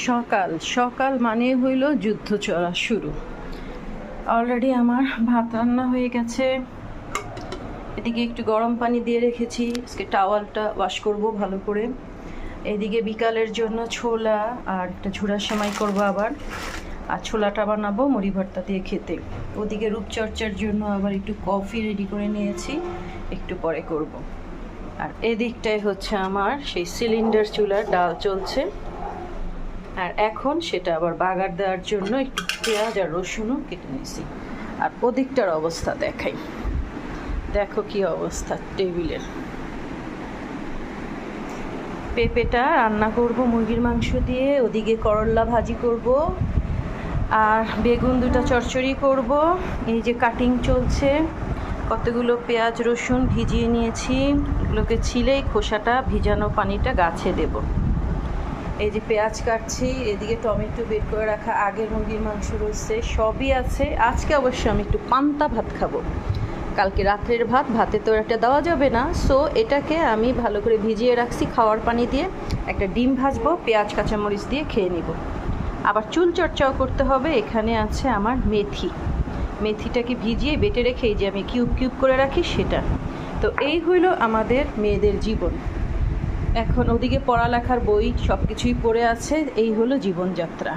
সকাল সকাল মানে হইল যুদ্ধ চলা শুরু। অলরেডি আমার ভাত রান্না হয়ে গেছে। এদিকে একটু গরম পানি দিয়ে রেখেছি, আজকে টাওয়ালটা ওয়াশ করব ভালো করে। এদিকে বিকালের জন্য ছোলা আর একটা ঝুড়া সেমাই করবো আবার, আর ছোলাটা বানাবো মুড়ি ভর্তা দিয়ে খেতে। ওদিকে রূপচর্চার জন্য আবার একটু কফি রেডি করে নিয়েছি, একটু পরে করব। আর এদিকটাই হচ্ছে আমার সেই সিলিন্ডার চুলার ডাল চলছে, আর এখন সেটা আবার বাগার দেওয়ার জন্য একটু পেঁয়াজ আর রসুনও কেটে নিয়েছি। আর ওদিকটার অবস্থা দেখাই, দেখো কি অবস্থা টেবিলের। পেঁপেটা রান্না করব মুরগির মাংস দিয়ে, ওদিকে করল্লা ভাজি করব, আর বেগুন দুটো চচ্চড়ি করব। এই যে কাটিং চলছে, কতগুলো পেঁয়াজ রসুন ভিজিয়ে নিয়েছি, এগুলোকে ছিলে খোসাটা ভিজানো পানিটা গাছে দেব। এই যে পেঁয়াজ কাটছি, এদিকে টমেটো বের করে রাখা আগের মুরগির মাংস রয়েছে, সবই আছে। আজকে অবশ্য আমি একটু পান্তা ভাত খাবো, কালকে রাত্রের ভাতে তো একটা দেওয়া যাবে না, সো এটাকে আমি ভালো করে ভিজিয়ে রাখছি খাওয়ার পানি দিয়ে। একটা ডিম ভাজবো পেঁয়াজ কাঁচামরিচ দিয়ে খেয়ে নিব। আবার চুল চর্চাও করতে হবে। এখানে আছে আমার মেথিটাকে ভিজিয়ে বেটে রেখে এই যে আমি কিউব কিউব করে রাখি সেটা। তো এই হইল আমাদের মেয়েদের জীবন। এখন ওদিকে পড়ালেখার বই সব কিছুই পড়ে আছে, এই হলো জীবনযাত্রা।